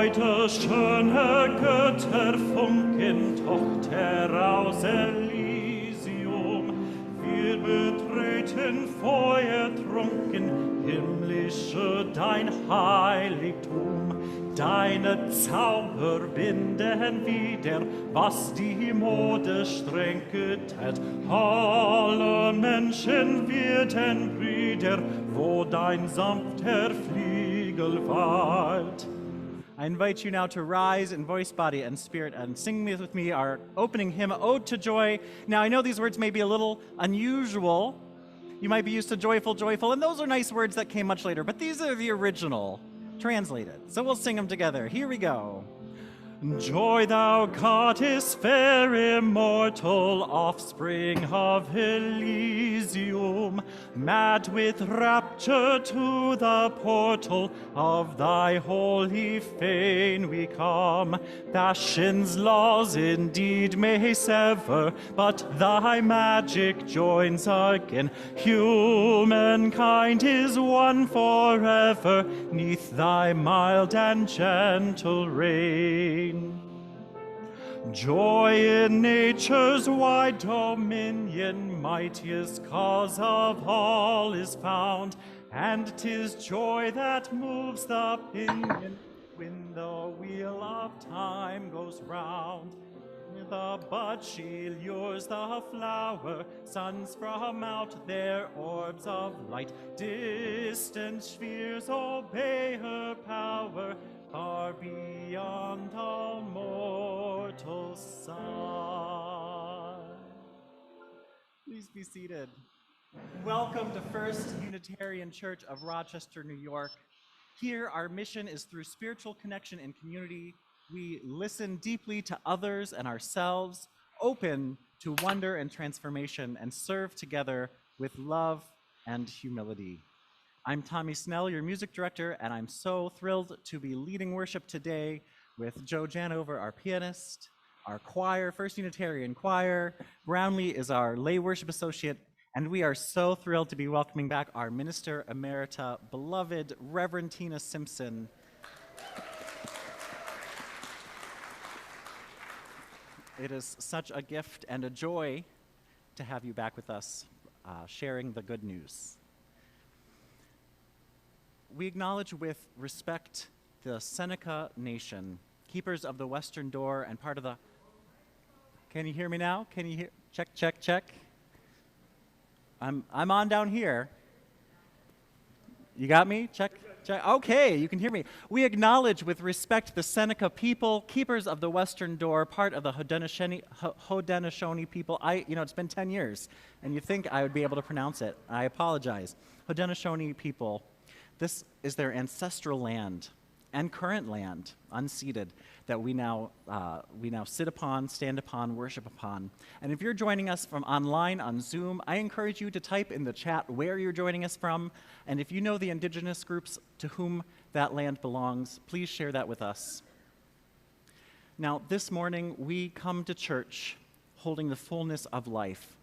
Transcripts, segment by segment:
Heute schöne Götterfunken, Tochter aus Elysium, wir betreten feuertrunken, himmlische dein Heiligtum. Deine Zauber binden wieder, was die Mode streng geteilt. Alle Menschen werden Brüder, wo dein sanfter Flügel weilt. I invite you now to rise in voice, body, and spirit and sing with me our opening hymn, Ode to Joy. Now, I know these words may be a little unusual. You might be used to joyful, joyful, and those are nice words that came much later, but these are the original, translated. So we'll sing them together. Here we go. Joy, thou goddess fair, immortal, offspring of Elysium, mad with rapture to the portal of thy holy fane we come. Fashion's laws indeed may sever, but thy magic joins again. Humankind is one forever, neath thy mild and gentle reign. Joy in nature's wide dominion, mightiest cause of all is found, and 'tis joy that moves the pinion when the wheel of time goes round. The bud she lures the flower, suns from out their orbs of light. Distant spheres obey her power, far beyond all mortal sight. Please be seated. Welcome to First Unitarian Church of Rochester, New York. Here, our mission is through spiritual connection and community. We listen deeply to others and ourselves, open to wonder and transformation, and serve together with love and humility. I'm Tommy Snell, your music director, and I'm so thrilled to be leading worship today with Joe Janover, our pianist, our choir, First Unitarian Choir. Brownlee is our lay worship associate, and we are so thrilled to be welcoming back our minister emerita, beloved Reverend Tina Simpson. It is such a gift and a joy to have you back with us, sharing the good news. We acknowledge with respect the Seneca Nation, keepers of the Western Door and part of the... Can you hear me now? Can you hear? Check, check, check. I'm on down here. You got me? Check, check. Okay, you can hear me. We acknowledge with respect the Seneca people, keepers of the Western Door, part of the Haudenosaunee people. It's been 10 years, and you think I would be able to pronounce it. I apologize. Haudenosaunee people. This is their ancestral land and current land, unceded, that we now sit upon, stand upon, worship upon. And if you're joining us from online on Zoom, I encourage you to type in the chat where you're joining us from. And if you know the indigenous groups to whom that land belongs, please share that with us. Now, this morning, we come to church holding the fullness of life.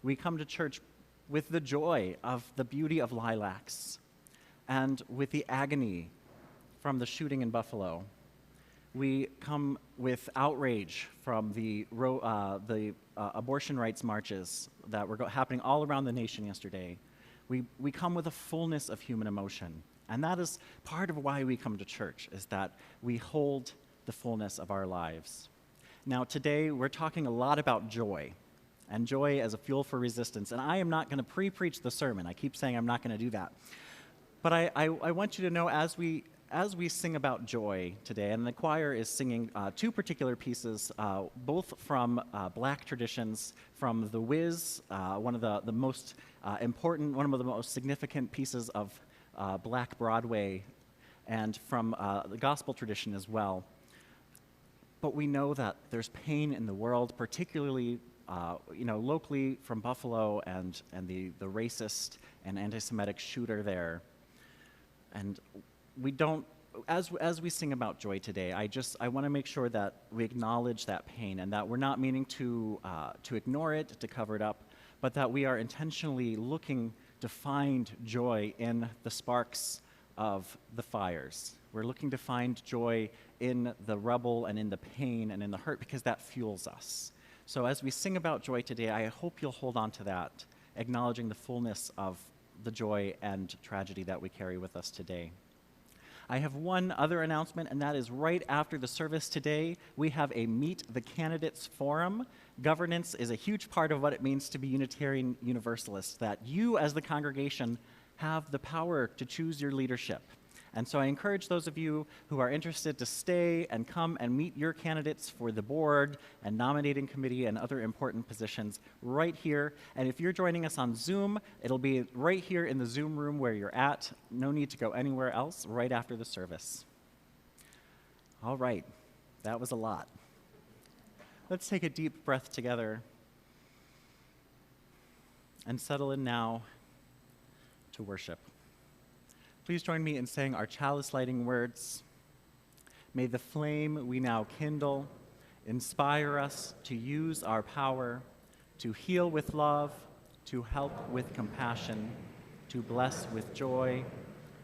We come to church with the joy of the beauty of lilacs and with the agony from the shooting in Buffalo. We come with outrage from the abortion rights marches that were happening all around the nation yesterday. We come with a fullness of human emotion. And that is part of why we come to church, is that we hold the fullness of our lives. Now, today, we're talking a lot about joy, and joy as a fuel for resistance. And I am not going to pre-preach the sermon. I keep saying I'm not going to do that. But I want you to know, as we sing about joy today, and the choir is singing two particular pieces, both from Black traditions, from The Wiz, one of the most important, one of the most significant pieces of Black Broadway, and from the gospel tradition as well. But we know that there's pain in the world, particularly locally from Buffalo and the racist and anti-Semitic shooter there. And we don't, as we sing about joy today, I want to make sure that we acknowledge that pain, and that we're not meaning to ignore it, to cover it up, but that we are intentionally looking to find joy in the sparks of the fires. We're looking to find joy in the rubble and in the pain and in the hurt because that fuels us. So as we sing about joy today, I hope you'll hold on to that, acknowledging the fullness of the joy and tragedy that we carry with us today. I have one other announcement, and that is right after the service today, we have a Meet the Candidates Forum. Governance is a huge part of what it means to be Unitarian Universalist, that you as the congregation have the power to choose your leadership. And so I encourage those of you who are interested to stay and come and meet your candidates for the board and nominating committee and other important positions right here. And if you're joining us on Zoom, it'll be right here in the Zoom room where you're at. No need to go anywhere else right after the service. All right, that was a lot. Let's take a deep breath together and settle in now to worship. Please join me in saying our chalice lighting words. May the flame we now kindle inspire us to use our power to heal with love, to help with compassion, to bless with joy,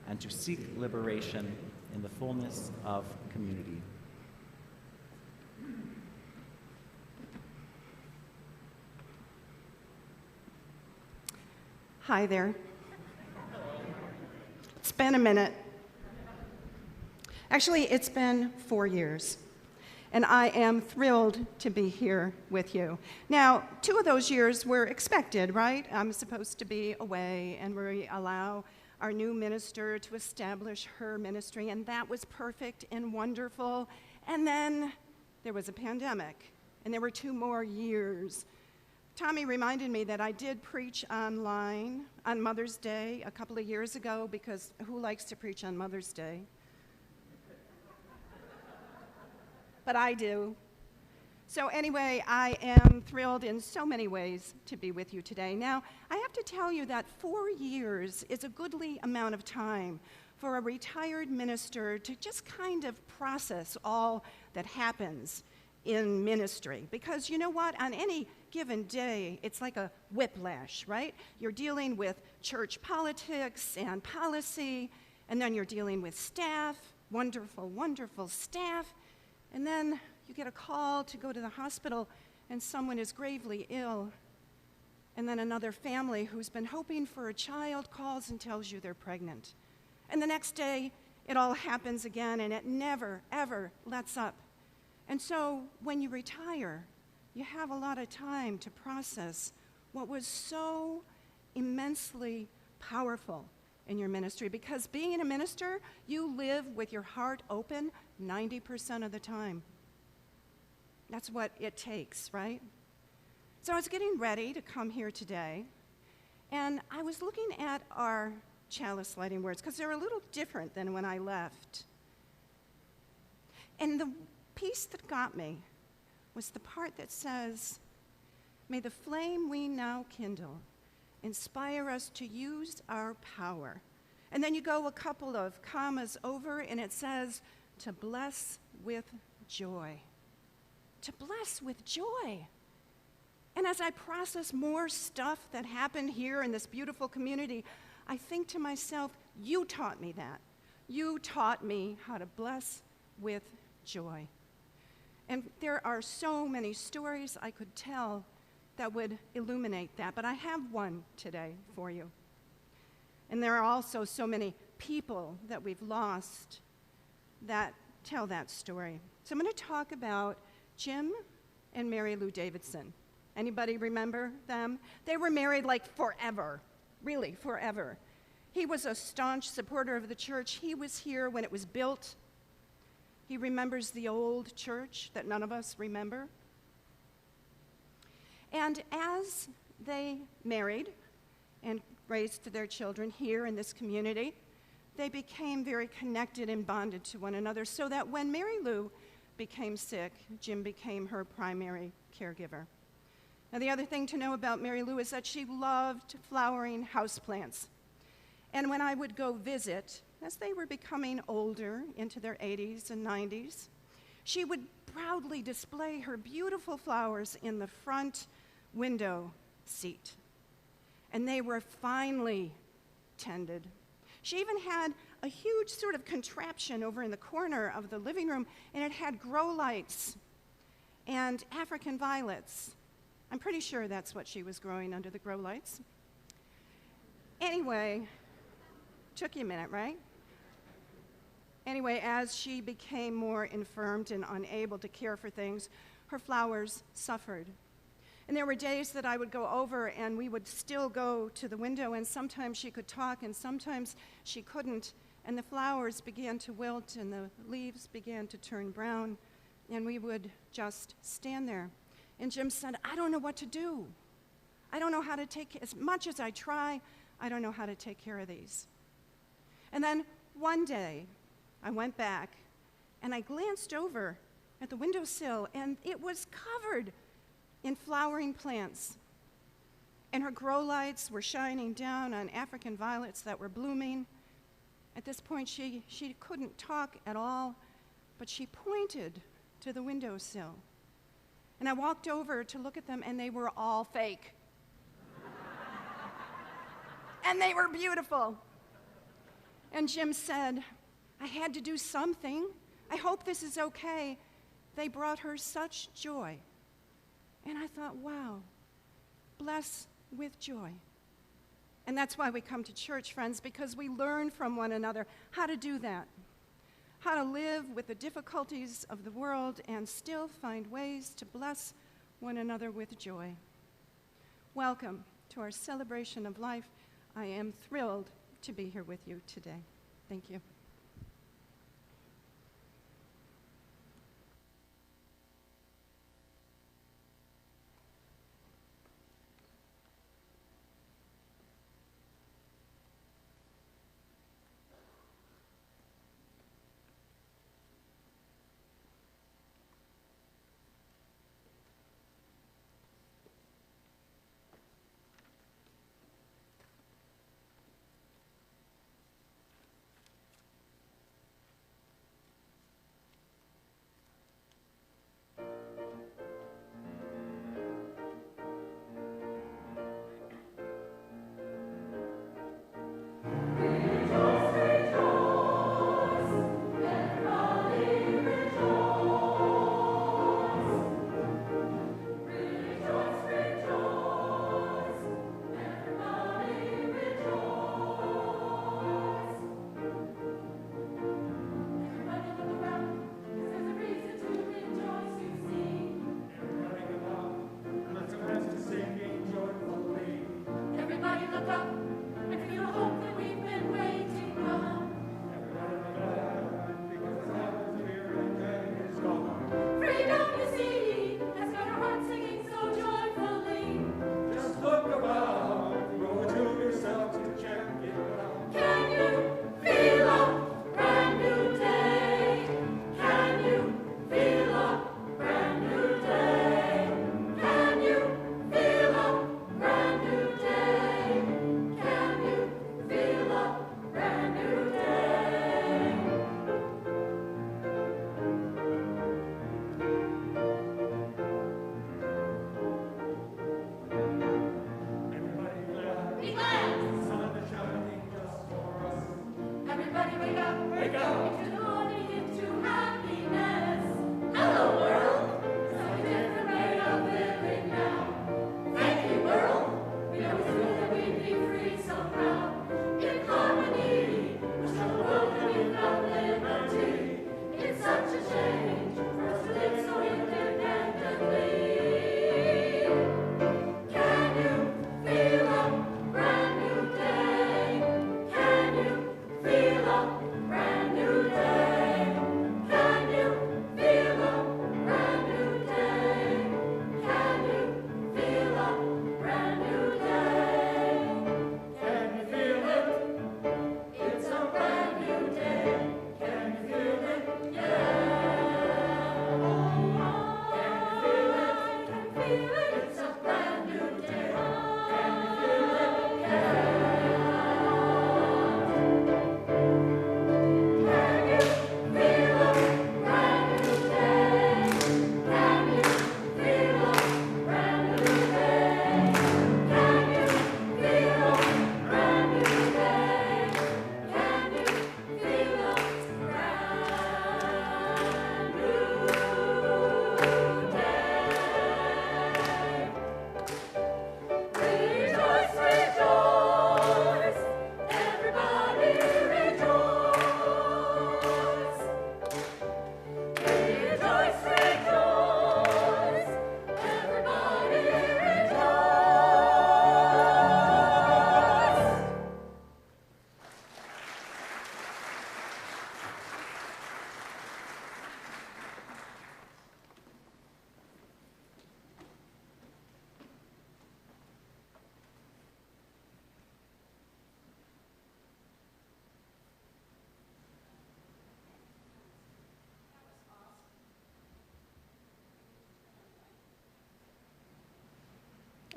and to seek liberation in the fullness of community. Hi there. It's been a minute. Actually, it's been 4 years, and I am thrilled to be here with you. Now, 2 of those years were expected, right? I'm supposed to be away, and we allow our new minister to establish her ministry, and that was perfect and wonderful. And then there was a pandemic, and there were 2 more years. Tommy reminded me that I did preach online on Mother's Day a couple of years ago, because who likes to preach on Mother's Day? But I do. So anyway, I am thrilled in so many ways to be with you today. Now, I have to tell you that 4 years is a goodly amount of time for a retired minister to just kind of process all that happens in ministry. Because you know what? On any given day, it's like a whiplash, right? You're dealing with church politics and policy, and then you're dealing with staff, wonderful, wonderful staff, and then you get a call to go to the hospital and someone is gravely ill, and then another family who's been hoping for a child calls and tells you they're pregnant. And the next day, it all happens again, and it never, ever lets up. And so when you retire, you have a lot of time to process what was so immensely powerful in your ministry. Because being a minister, you live with your heart open 90% of the time. That's what it takes, right? So I was getting ready to come here today, and I was looking at our chalice lighting words, because they're a little different than when I left. And the piece that got me was the part that says, "May the flame we now kindle inspire us to use our power." And then you go a couple of commas over, and it says, "to bless with joy." To bless with joy. And as I process more stuff that happened here in this beautiful community, I think to myself, you taught me that. You taught me how to bless with joy. And there are so many stories I could tell that would illuminate that, but I have one today for you. And there are also so many people that we've lost that tell that story. So I'm going to talk about Jim and Mary Lou Davidson. Anybody remember them? They were married like forever, really forever. He was a staunch supporter of the church. He was here when it was built. He remembers the old church that none of us remember. And as they married and raised their children here in this community, they became very connected and bonded to one another, so that when Mary Lou became sick, Jim became her primary caregiver. Now, the other thing to know about Mary Lou is that she loved flowering houseplants. And when I would go visit, as they were becoming older, into their 80s and 90s, she would proudly display her beautiful flowers in the front window seat. And they were finely tended. She even had a huge sort of contraption over in the corner of the living room, and it had grow lights and African violets. I'm pretty sure that's what she was growing under the grow lights. Anyway, took you a minute, right? Anyway, as she became more infirmed and unable to care for things, her flowers suffered. And there were days that I would go over and we would still go to the window, and sometimes she could talk and sometimes she couldn't, and the flowers began to wilt and the leaves began to turn brown, and we would just stand there. And Jim said, I don't know what to do. I don't know how to take, as much as I try, I don't know how to take care of these. And then one day, I went back and I glanced over at the windowsill, and it was covered in flowering plants. And her grow lights were shining down on African violets that were blooming. At this point, she couldn't talk at all, but she pointed to the windowsill. And I walked over to look at them, and they were all fake. And they were beautiful. And Jim said, I had to do something. I hope this is okay. They brought her such joy. And I thought, wow, bless with joy. And that's why we come to church, friends, because we learn from one another how to do that, how to live with the difficulties of the world and still find ways to bless one another with joy. Welcome to our celebration of life. I am thrilled to be here with you today. Thank you.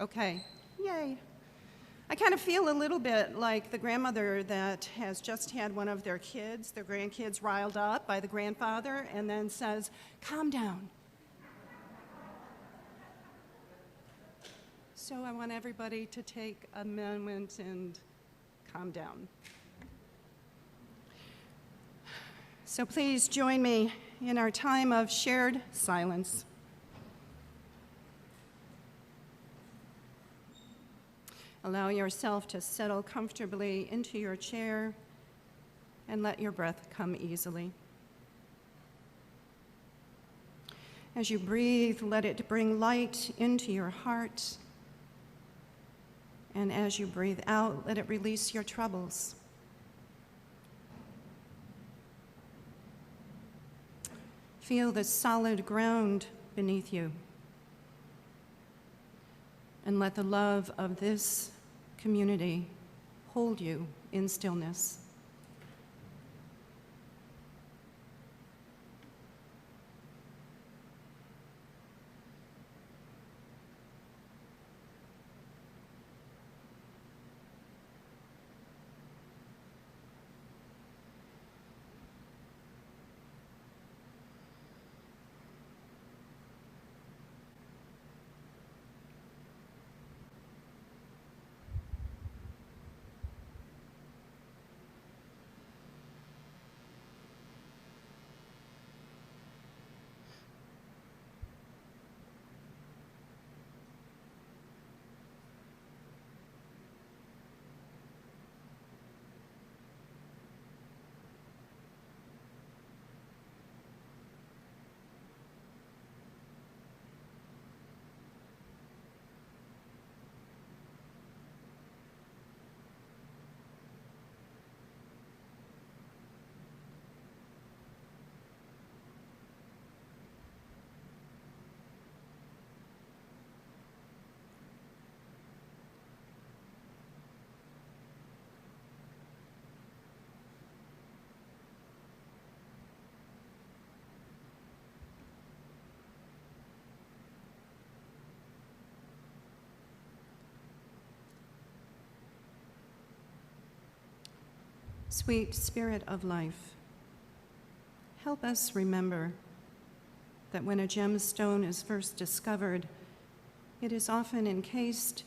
Okay, yay. I kind of feel a little bit like the grandmother that has just had one of their grandkids riled up by the grandfather and then says, calm down. So I want everybody to take a moment and calm down. So please join me in our time of shared silence. Allow yourself to settle comfortably into your chair and let your breath come easily. As you breathe, let it bring light into your heart. And as you breathe out, let it release your troubles. Feel the solid ground beneath you. And let the love of this community hold you in stillness. Sweet Spirit of life, help us remember that when a gemstone is first discovered, it is often encased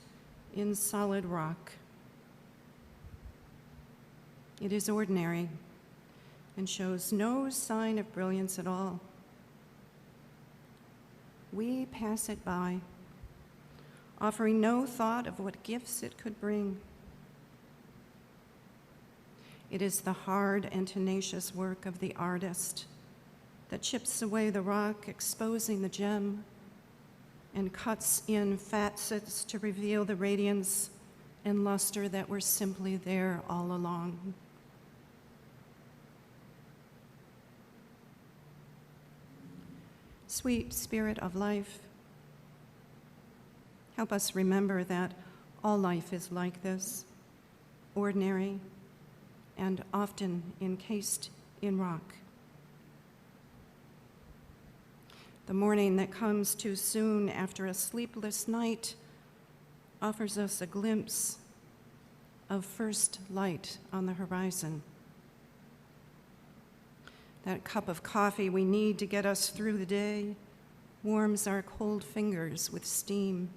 in solid rock. It is ordinary and shows no sign of brilliance at all. We pass it by, offering no thought of what gifts it could bring. It is the hard and tenacious work of the artist that chips away the rock, exposing the gem, and cuts in facets to reveal the radiance and luster that were simply there all along. Sweet Spirit of life, help us remember that all life is like this, ordinary, and often encased in rock. The morning that comes too soon after a sleepless night offers us a glimpse of first light on the horizon. That cup of coffee we need to get us through the day warms our cold fingers with steam.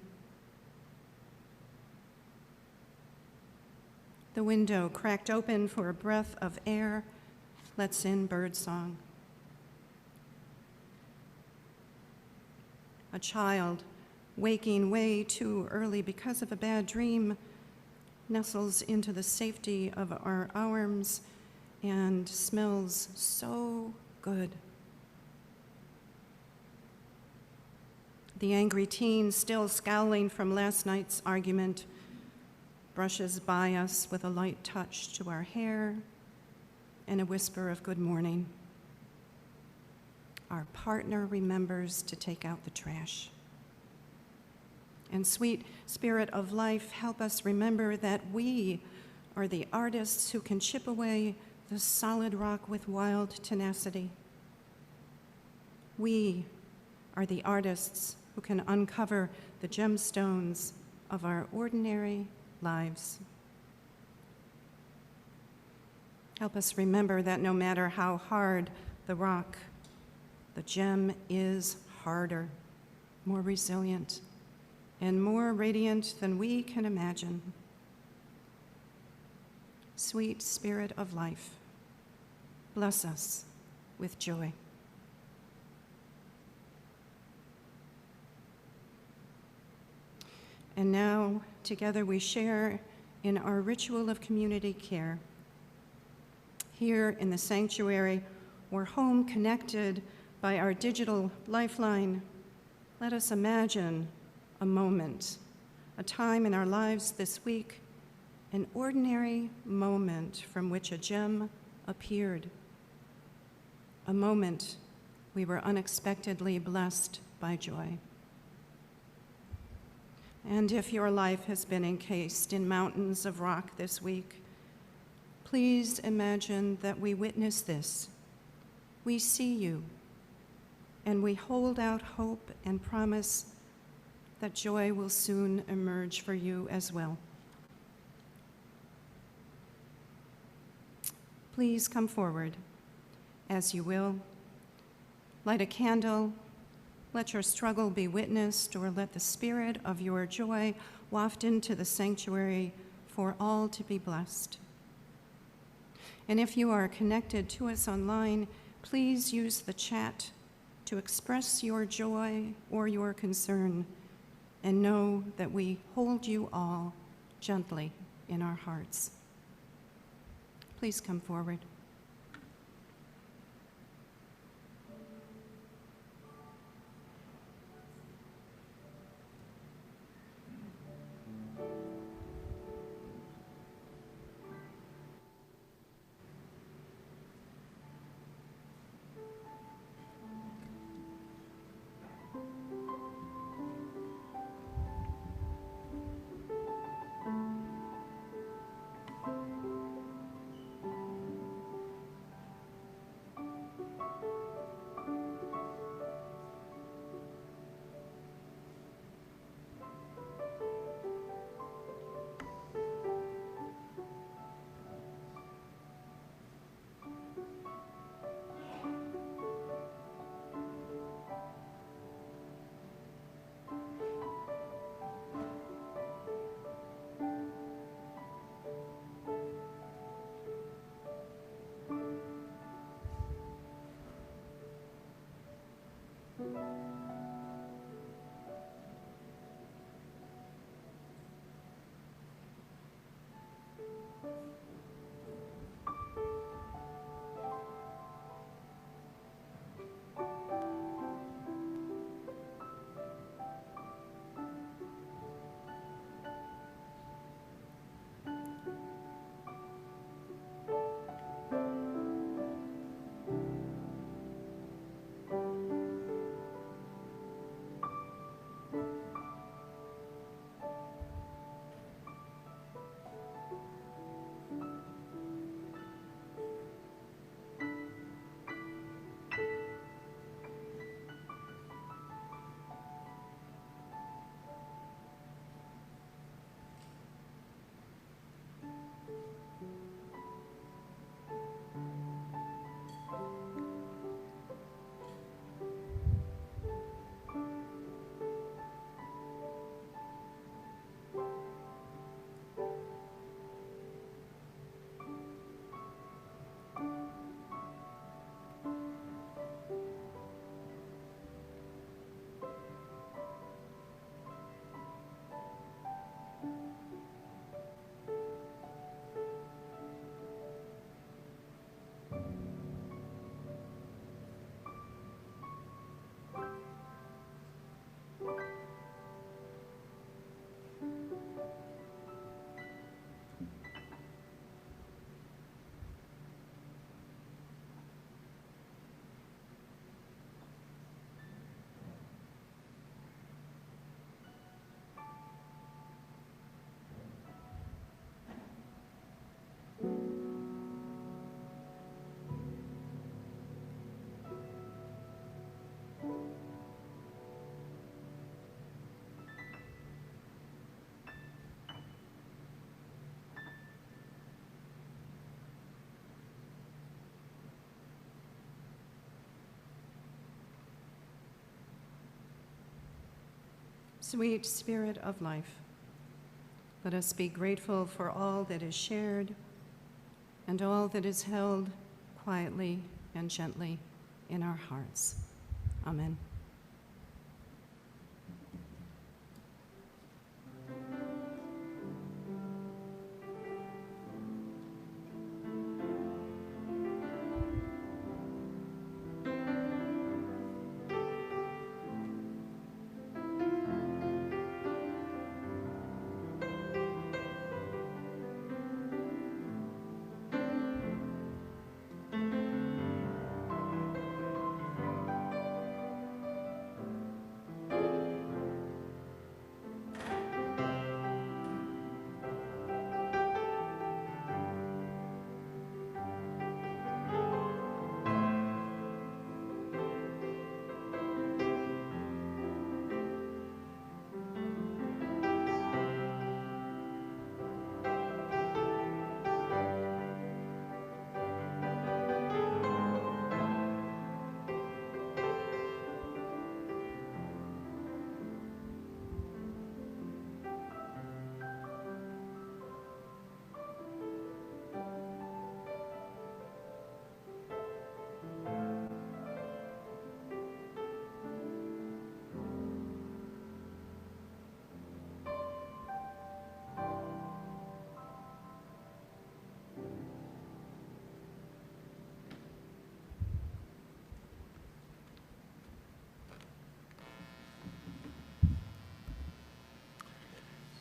The window, cracked open for a breath of air, lets in birdsong. A child, waking way too early because of a bad dream, nestles into the safety of our arms and smells so good. The angry teen, still scowling from last night's argument, brushes by us with a light touch to our hair and a whisper of good morning. Our partner remembers to take out the trash. And sweet Spirit of life, help us remember that we are the artists who can chip away the solid rock with wild tenacity. We are the artists who can uncover the gemstones of our ordinary lives. Help us remember that no matter how hard the rock, the gem is harder, more resilient, and more radiant than we can imagine. Sweet Spirit of life, bless us with joy. And now, together we share in our ritual of community care. Here in the sanctuary, or home connected by our digital lifeline, let us imagine a moment, a time in our lives this week, an ordinary moment from which a gem appeared, a moment we were unexpectedly blessed by joy. And if your life has been encased in mountains of rock this week, please imagine that we witness this. We see you, and we hold out hope and promise that joy will soon emerge for you as well. Please come forward as you will. Light a candle. Let your struggle be witnessed, or let the spirit of your joy waft into the sanctuary for all to be blessed. And if you are connected to us online, please use the chat to express your joy or your concern, and know that we hold you all gently in our hearts. Please come forward. Sweet Spirit of life, let us be grateful for all that is shared and all that is held quietly and gently in our hearts. Amen.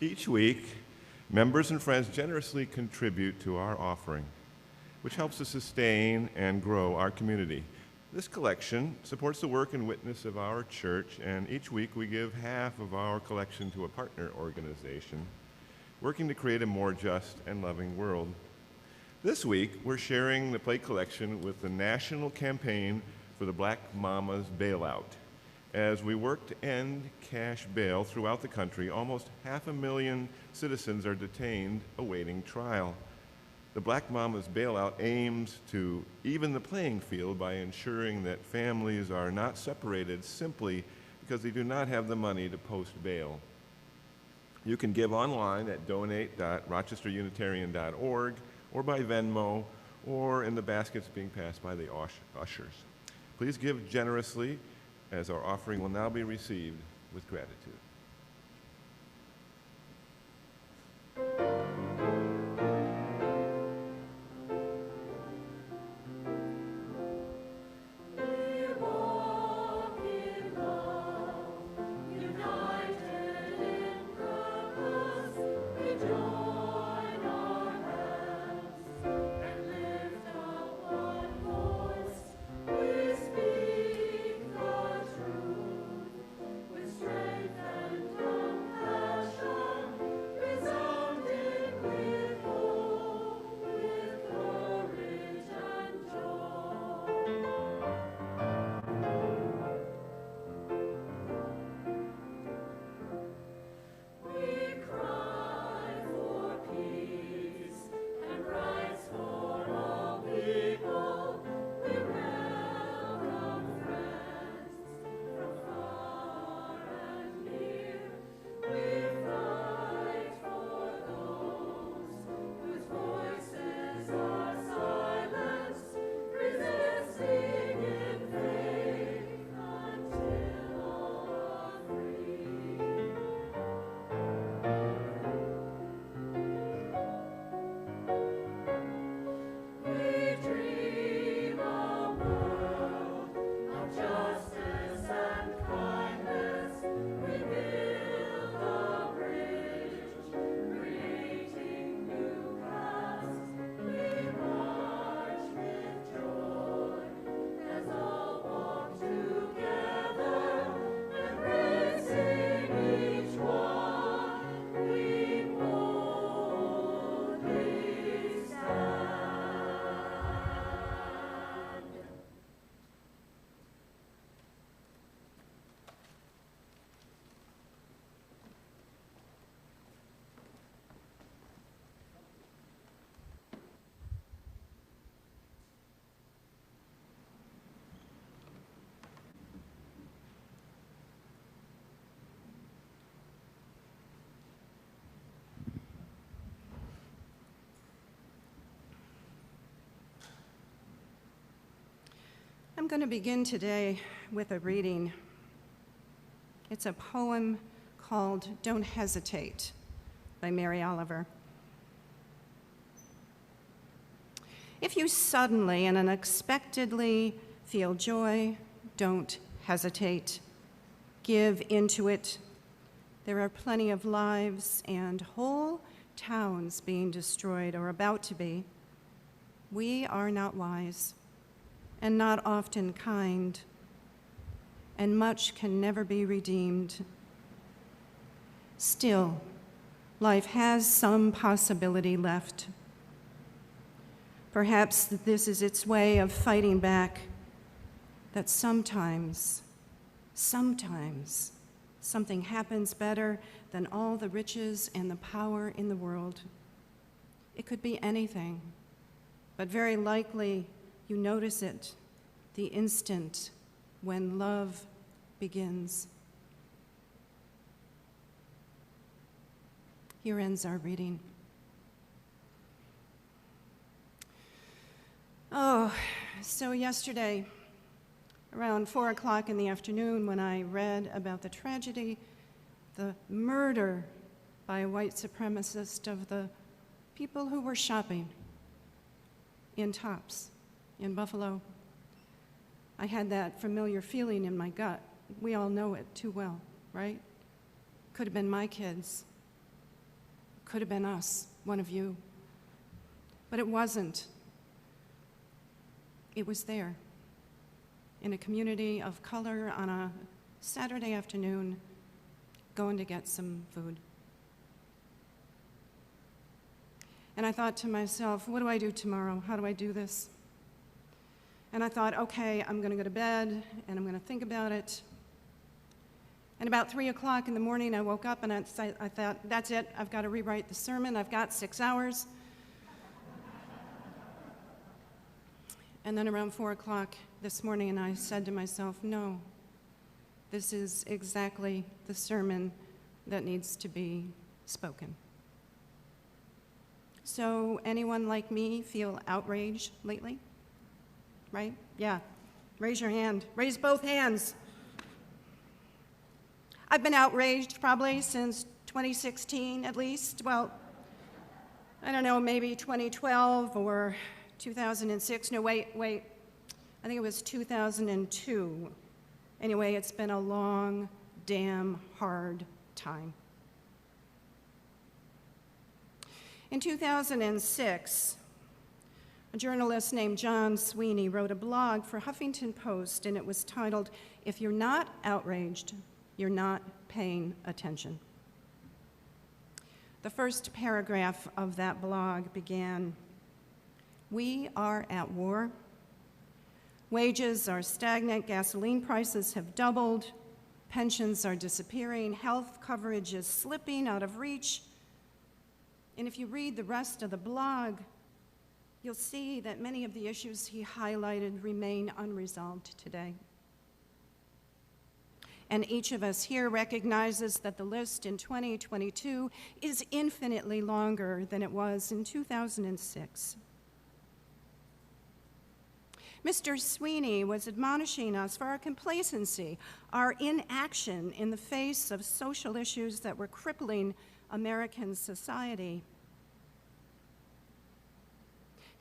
Each week, members and friends generously contribute to our offering, which helps to sustain and grow our community. This collection supports the work and witness of our church, and each week we give half of our collection to a partner organization working to create a more just and loving world. This week, we're sharing the plate collection with the National Campaign for the Black Mamas Bailout. As we work to end cash bail throughout the country, almost 500,000 citizens are detained awaiting trial. The Black Mamas Bailout aims to even the playing field by ensuring that families are not separated simply because they do not have the money to post bail. You can give online at donate.rochesterunitarian.org or by Venmo or in the baskets being passed by the ushers. Please give generously, as our offering will now be received with gratitude. Strength I'm going to begin today with a reading. It's a poem called Don't Hesitate by Mary Oliver. If you suddenly and unexpectedly feel joy, don't hesitate. Give into it. There are plenty of lives and whole towns being destroyed or about to be. We are not wise and not often kind, and much can never be redeemed. Still, life has some possibility left. Perhaps this is its way of fighting back, that sometimes, something happens better than all the riches and the power in the world. It could be anything, but very likely you notice it the instant when love begins. Here ends our reading. Oh, so yesterday, around 4 o'clock in the afternoon, when I read about the tragedy, the murder by a white supremacist of the people who were shopping in Tops in Buffalo, I had that familiar feeling in my gut. We all know it too well, right? Could have been my kids. Could have been us, one of you. But it wasn't. It was there, in a community of color on a Saturday afternoon, going to get some food. And I thought to myself, what do I do tomorrow? How do I do this? And I thought, okay, I'm going to go to bed, and I'm going to think about it. And about 3 o'clock in the morning, I woke up, and I thought, that's it. I've got to rewrite the sermon. I've got 6 hours. And then around 4 o'clock this morning, and I said to myself, no, this is exactly the sermon that needs to be spoken. So anyone like me feel outraged lately? Right? Yeah. Raise your hand. Raise both hands. I've been outraged probably since 2016 at least. Well, I don't know, maybe 2012 or 2006. No, wait. I think it was 2002. Anyway, it's been a long, damn hard time. In 2006, a journalist named John Sweeney wrote a blog for Huffington Post, and it was titled, "If You're Not Outraged, You're Not Paying Attention." The first paragraph of that blog began, "We are at war. Wages are stagnant, gasoline prices have doubled, pensions are disappearing, health coverage is slipping out of reach." And if you read the rest of the blog, you'll see that many of the issues he highlighted remain unresolved today. And each of us here recognizes that the list in 2022 is infinitely longer than it was in 2006. Mr. Sweeney was admonishing us for our complacency, our inaction in the face of social issues that were crippling American society.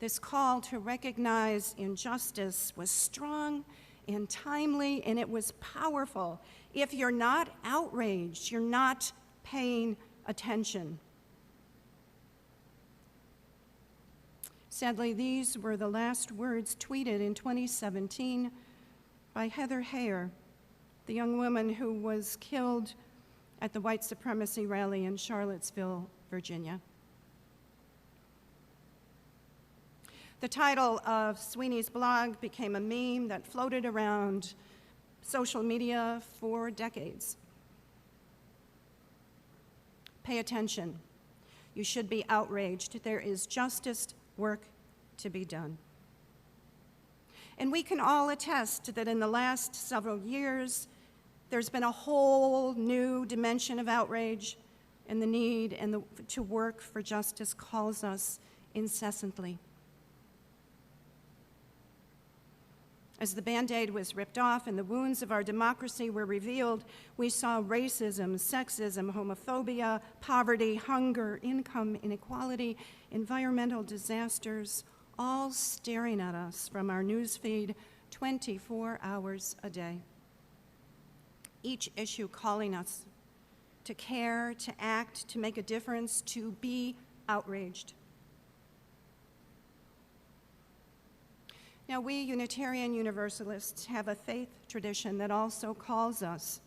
This call to recognize injustice was strong and timely, and it was powerful. If you're not outraged, you're not paying attention. Sadly, these were the last words tweeted in 2017 by Heather Heyer, the young woman who was killed at the white supremacy rally in Charlottesville, Virginia. The title of Sweeney's blog became a meme that floated around social media for decades. Pay attention. You should be outraged. There is justice work to be done. And we can all attest that in the last several years, there's been a whole new dimension of outrage, and the need to work for justice calls us incessantly. As the Band-Aid was ripped off and the wounds of our democracy were revealed, we saw racism, sexism, homophobia, poverty, hunger, income inequality, environmental disasters, all staring at us from our newsfeed 24 hours a day. Each issue calling us to care, to act, to make a difference, to be outraged. Now, we Unitarian Universalists have a faith tradition that also calls us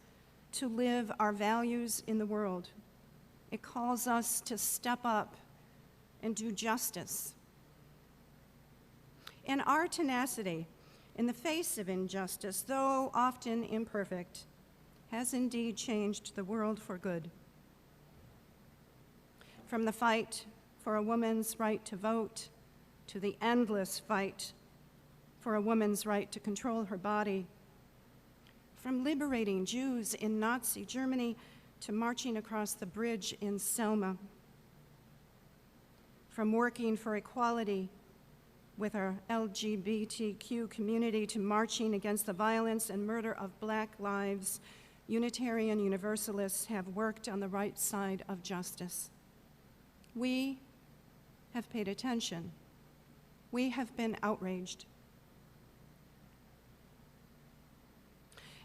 to live our values in the world. It calls us to step up and do justice. And our tenacity in the face of injustice, though often imperfect, has indeed changed the world for good. From the fight for a woman's right to vote to the endless fight for a woman's right to control her body, from liberating Jews in Nazi Germany to marching across the bridge in Selma, from working for equality with our LGBTQ community to marching against the violence and murder of Black lives, Unitarian Universalists have worked on the right side of justice. We have paid attention. We have been outraged.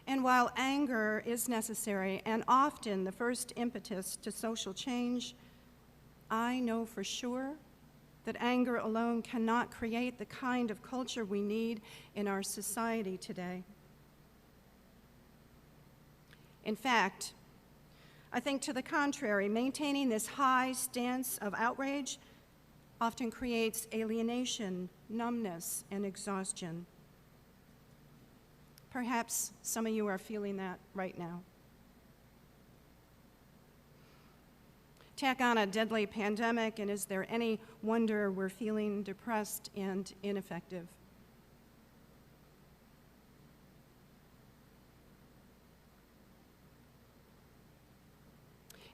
And while anger is necessary and often the first impetus to social change, I know for sure that anger alone cannot create the kind of culture we need in our society today. In fact, I think to the contrary, maintaining this high stance of outrage often creates alienation, numbness, and exhaustion. Perhaps some of you are feeling that right now. Tack on a deadly pandemic, and is there any wonder we're feeling depressed and ineffective?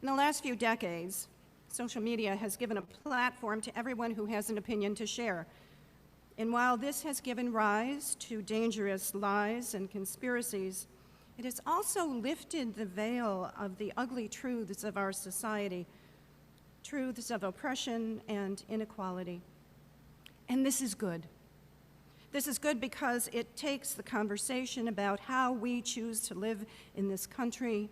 In the last few decades, social media has given a platform to everyone who has an opinion to share. And while this has given rise to dangerous lies and conspiracies, it has also lifted the veil of the ugly truths of our society, truths of oppression and inequality. And this is good. This is good because it takes the conversation about how we choose to live in this country,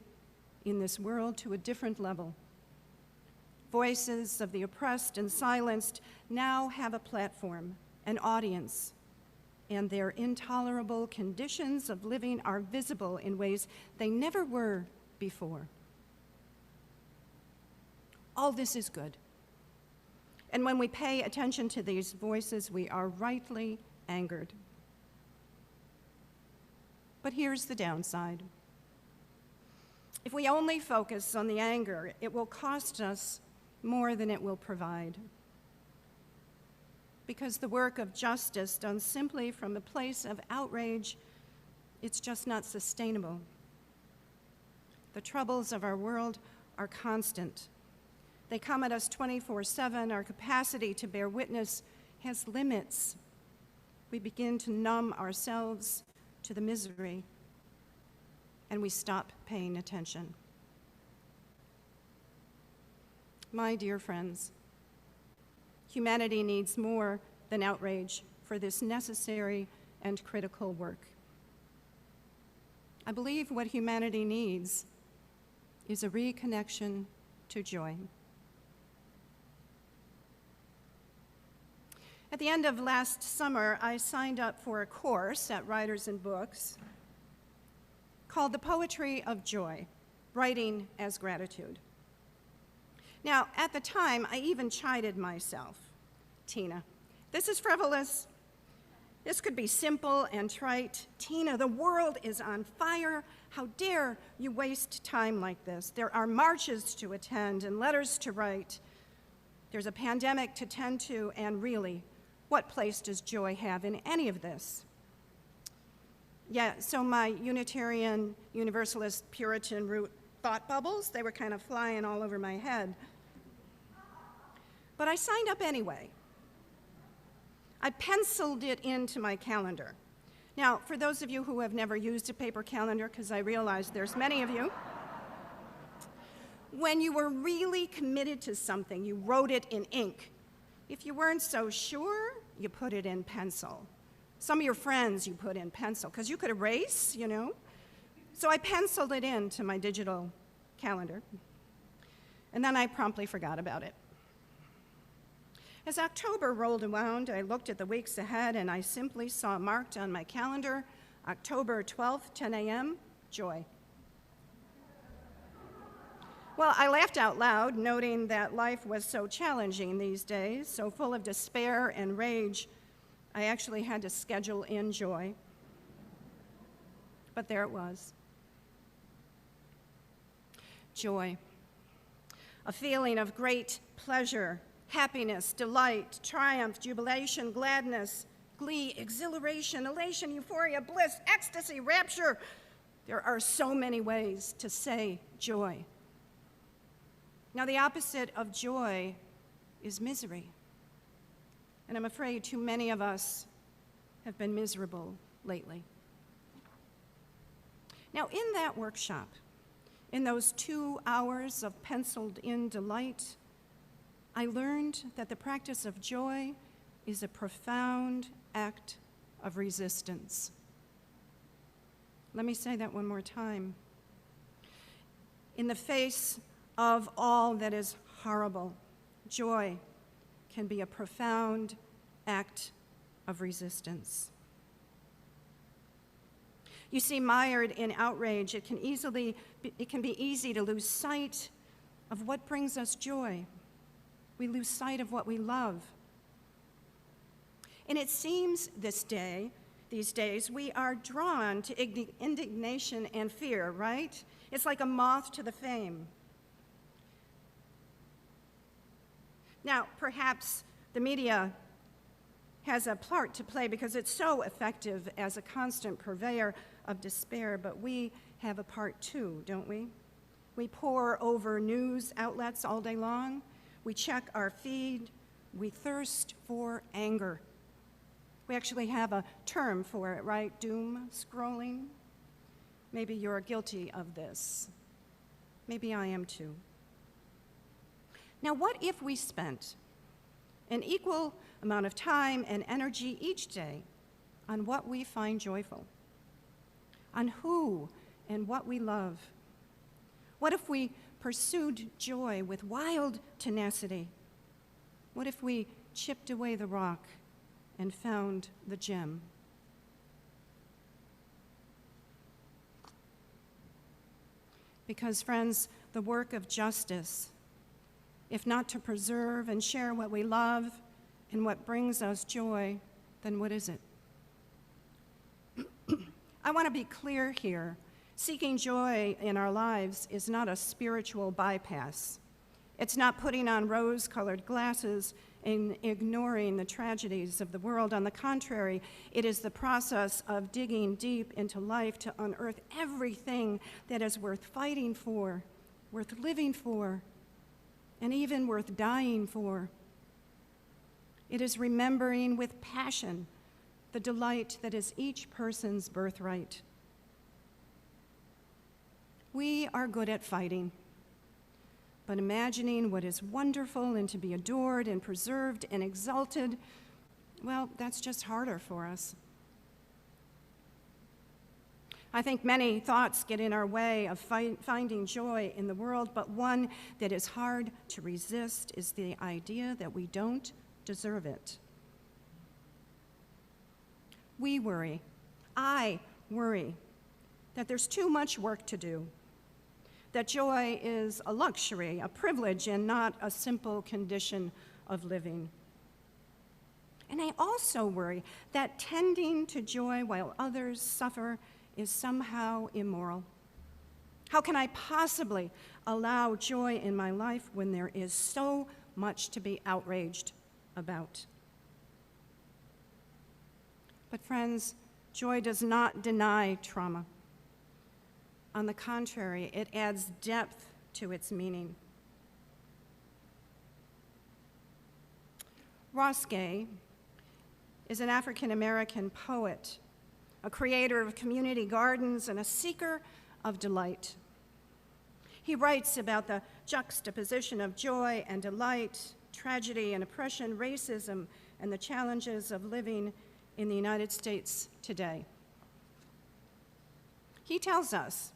in this world, to a different level. Voices of the oppressed and silenced now have a platform, an audience, and their intolerable conditions of living are visible in ways they never were before. All this is good. And when we pay attention to these voices, we are rightly angered. But here's the downside. If we only focus on the anger, it will cost us more than it will provide. Because the work of justice done simply from a place of outrage, it's just not sustainable. The troubles of our world are constant. They come at us 24/7. Our capacity to bear witness has limits. We begin to numb ourselves to the misery, and we stop paying attention. My dear friends, humanity needs more than outrage for this necessary and critical work. I believe what humanity needs is a reconnection to joy. At the end of last summer, I signed up for a course at Writers and Books called The Poetry of Joy, Writing as Gratitude. Now, at the time, I even chided myself. Tina, this is frivolous. This could be simple and trite. Tina, the world is on fire. How dare you waste time like this? There are marches to attend and letters to write. There's a pandemic to tend to, and really, what place does joy have in any of this? Yeah, so my Unitarian, Universalist, Puritan root thought bubbles, they were kind of flying all over my head. But I signed up anyway. I penciled it into my calendar. Now, for those of you who have never used a paper calendar, because I realize there's many of you, when you were really committed to something, you wrote it in ink. If you weren't so sure, you put it in pencil. Some of your friends you put in pencil, because you could erase, you know. So I penciled it into my digital calendar, and then I promptly forgot about it. As October rolled around, I looked at the weeks ahead, and I simply saw marked on my calendar, October 12th, 10 a.m., joy. Well, I laughed out loud, noting that life was so challenging these days, so full of despair and rage, I actually had to schedule in joy. But there it was. Joy. A feeling of great pleasure, happiness, delight, triumph, jubilation, gladness, glee, exhilaration, elation, euphoria, bliss, ecstasy, rapture. There are so many ways to say joy. Now, the opposite of joy is misery. And I'm afraid too many of us have been miserable lately. Now, in that workshop, in those 2 hours of penciled-in delight, I learned that the practice of joy is a profound act of resistance. Let me say that one more time. In the face of all that is horrible, joy can be a profound act of resistance. You see, mired in outrage, it can be easy to lose sight of what brings us joy. We lose sight of what we love. And it seems these days, we are drawn to indignation and fear, right? It's like a moth to the flame. Now, perhaps the media has a part to play because it's so effective as a constant purveyor of despair, but we have a part too, don't we? We pore over news outlets all day long. We check our feed. We thirst for anger. We actually have a term for it, right? Doom scrolling. Maybe you're guilty of this. Maybe I am too. Now, what if we spent an equal amount of time and energy each day on what we find joyful, on who and what we love? What if we pursued joy with wild tenacity? What if we chipped away the rock and found the gem? Because, friends, the work of justice, if not to preserve and share what we love and what brings us joy, then what is it? I want to be clear here. Seeking joy in our lives is not a spiritual bypass. It's not putting on rose-colored glasses and ignoring the tragedies of the world. On the contrary, it is the process of digging deep into life to unearth everything that is worth fighting for, worth living for, and even worth dying for. It is remembering with passion the delight that is each person's birthright. We are good at fighting, but imagining what is wonderful and to be adored and preserved and exalted, well, that's just harder for us. I think many thoughts get in our way of finding joy in the world, but one that is hard to resist is the idea that we don't deserve it. We worry, I worry, that there's too much work to do, that joy is a luxury, a privilege, and not a simple condition of living. And I also worry that tending to joy while others suffer is somehow immoral. How can I possibly allow joy in my life when there is so much to be outraged about? But friends, joy does not deny trauma. On the contrary, it adds depth to its meaning. Ross Gay is an African-American poet a creator of community gardens, and a seeker of delight. He writes about the juxtaposition of joy and delight, tragedy and oppression, racism, and the challenges of living in the United States today. He tells us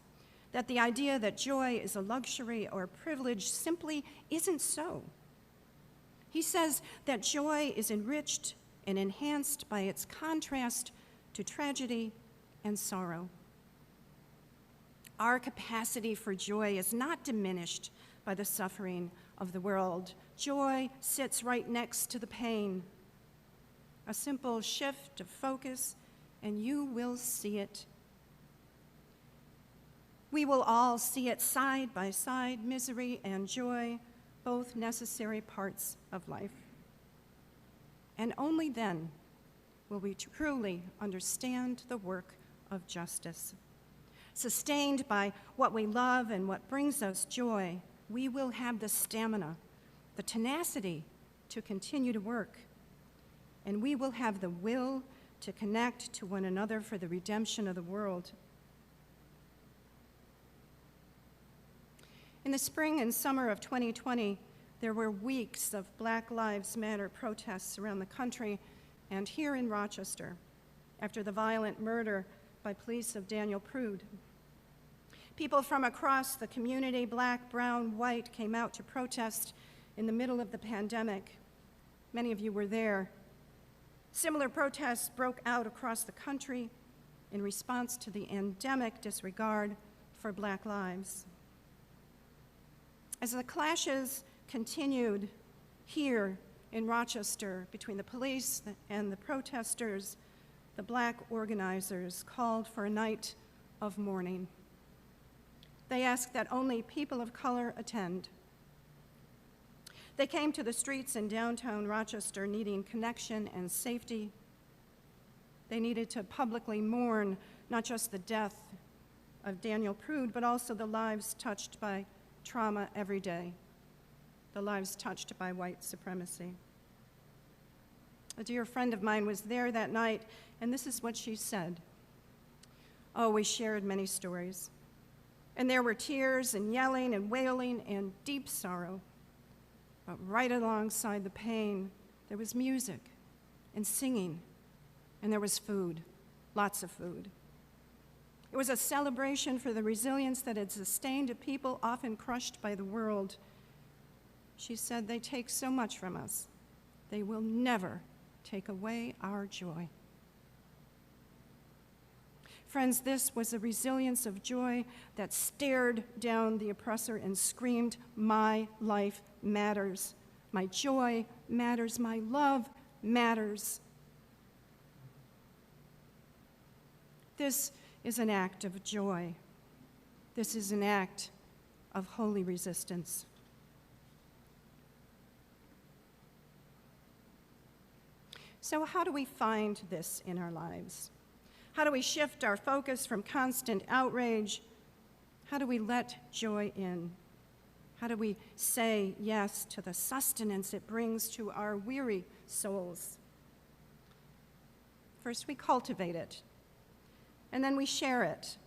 that the idea that joy is a luxury or a privilege simply isn't so. He says that joy is enriched and enhanced by its contrast to tragedy and sorrow. Our capacity for joy is not diminished by the suffering of the world. Joy sits right next to the pain. A simple shift of focus, and you will see it. We will all see it side by side, misery and joy, both necessary parts of life. And only then will we truly understand the work of justice. Sustained by what we love and what brings us joy, we will have the stamina, the tenacity to continue to work, and we will have the will to connect to one another for the redemption of the world. In the spring and summer of 2020, there were weeks of Black Lives Matter protests around the country and here in Rochester after the violent murder by police of Daniel Prude. People from across the community, black, brown, white, came out to protest in the middle of the pandemic. Many of you were there. Similar protests broke out across the country in response to the endemic disregard for Black lives. As the clashes continued here in Rochester between the police and the protesters, the Black organizers called for a night of mourning. They asked that only people of color attend. They came to the streets in downtown Rochester needing connection and safety. They needed to publicly mourn not just the death of Daniel Prude, but also the lives touched by trauma every day, the lives touched by white supremacy. A dear friend of mine was there that night, and this is what she said. Oh, we shared many stories, and there were tears and yelling and wailing and deep sorrow. But right alongside the pain, there was music and singing, and there was food, lots of food. It was a celebration for the resilience that had sustained a people often crushed by the world. She said, they take so much from us. They will never take away our joy. Friends, this was a resilience of joy that stared down the oppressor and screamed, my life matters. My joy matters. My love matters. This is an act of joy. This is an act of holy resistance. So how do we find this in our lives? How do we shift our focus from constant outrage? How do we let joy in? How do we say yes to the sustenance it brings to our weary souls? First, we cultivate it, and then we share it.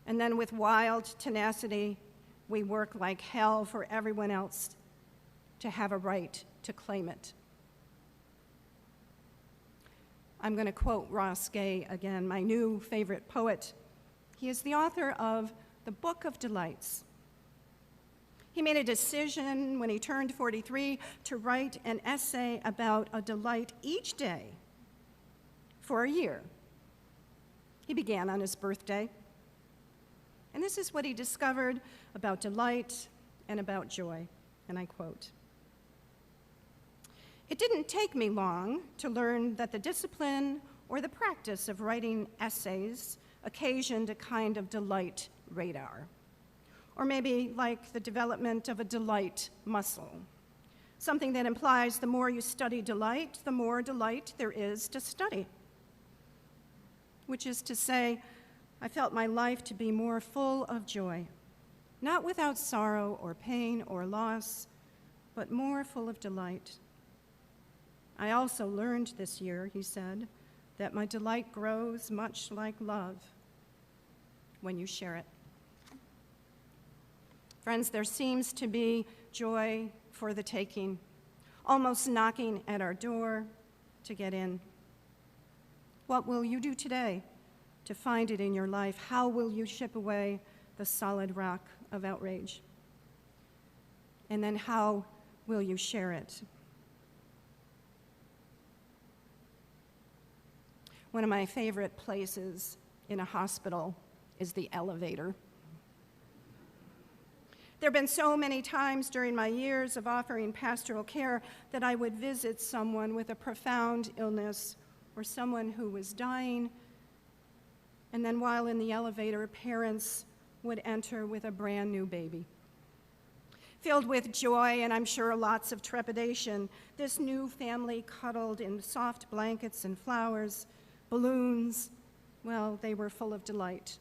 And then with wild tenacity, we work like hell for everyone else to have a right to claim it. I'm going to quote Ross Gay again, my new favorite poet. He is the author of The Book of Delights. He made a decision when he turned 43 to write an essay about a delight each day for a year. He began on his birthday. And this is what he discovered about delight and about joy, and I quote, "It didn't take me long to learn that the discipline or the practice of writing essays occasioned a kind of delight radar, or maybe like the development of a delight muscle, something that implies the more you study delight, the more delight there is to study. Which is to say, I felt my life to be more full of joy, not without sorrow or pain or loss, but more full of delight. I also learned this year," he said, that my delight grows much like love when you share it. Friends, there seems to be joy for the taking, almost knocking at our door to get in. What will you do today to find it in your life? How will you chip away the solid rock of outrage? And then how will you share it? One of my favorite places in a hospital is the elevator. There have been so many times during my years of offering pastoral care that I would visit someone with a profound illness or someone who was dying, and then while in the elevator, parents would enter with a brand new baby. Filled with joy and I'm sure lots of trepidation, this new family cuddled in soft blankets and flowers, balloons. Well, they were full of delight.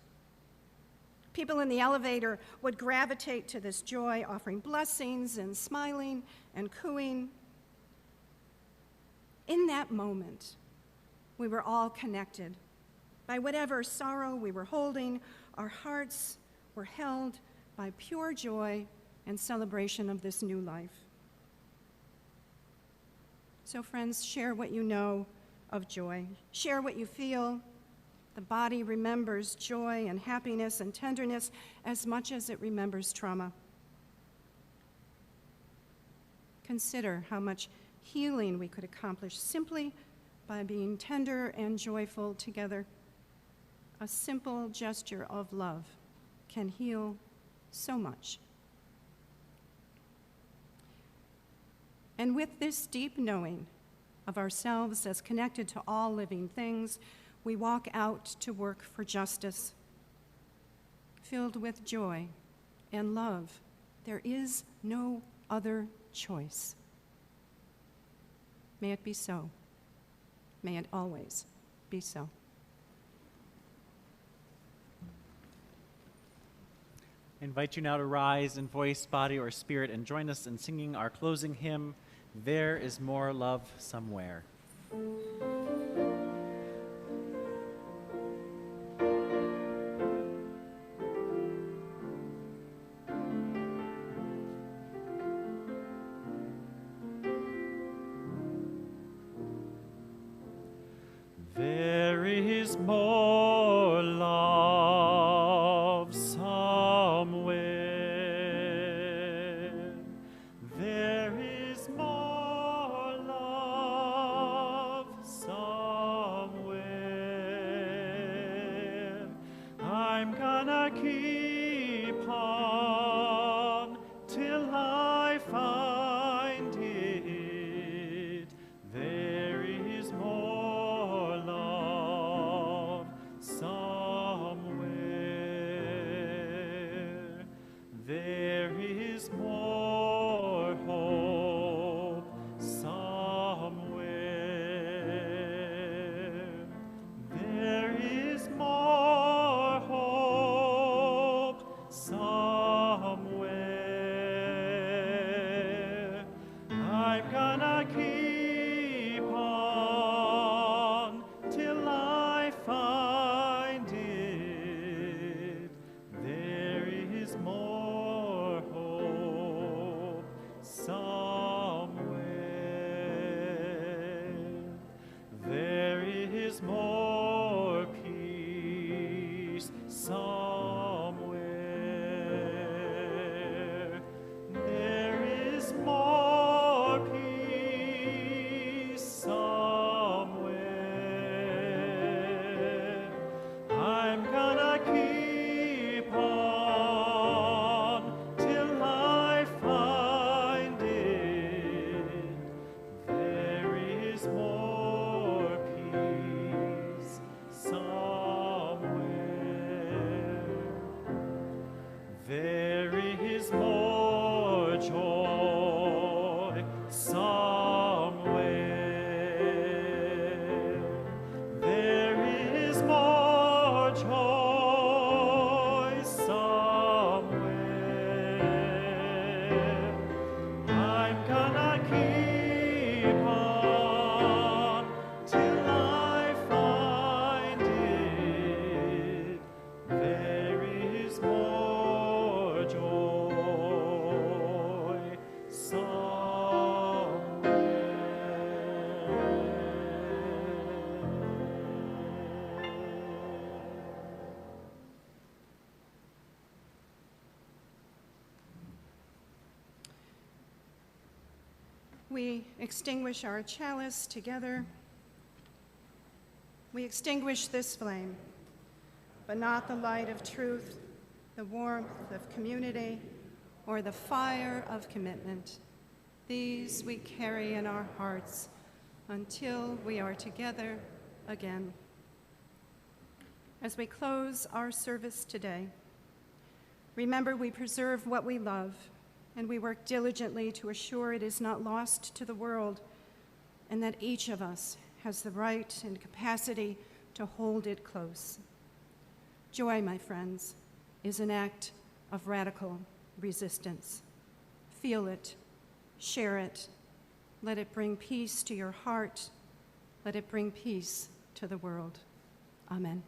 People in the elevator would gravitate to this joy, offering blessings and smiling and cooing. In that moment, we were all connected. By whatever sorrow we were holding, our hearts were held by pure joy and celebration of this new life. So friends, share what you know of joy. Share what you feel. The body remembers joy and happiness and tenderness as much as it remembers trauma. Consider how much healing we could accomplish simply by being tender and joyful together. A simple gesture of love can heal so much. And with this deep knowing of ourselves as connected to all living things, we walk out to work for justice, filled with joy and love. There is no other choice. May it be so. May it always be so. I invite you now to rise in voice, body, or spirit and join us in singing our closing hymn, There is More Love Somewhere. There is more love somewhere. There is more love somewhere. I'm gonna keep on till I find it. There is more love somewhere. There is more hope somewhere. There is more hope somewhere. I'm gonna keep on till I find it. There is more hope somewhere. There is more peace somewhere. There is more peace somewhere. I'm gonna keep on till I find it. There is more peace somewhere. we extinguish our chalice together. We extinguish this flame, but not the light of truth, the warmth of community, or the fire of commitment. These we carry in our hearts until we are together again. As we close our service today, remember we preserve what we love, and we work diligently to assure it is not lost to the world, and that each of us has the right and capacity to hold it close. Joy, my friends, is an act of radical resistance. Feel it, share it, let it bring peace to your heart, let it bring peace to the world. Amen.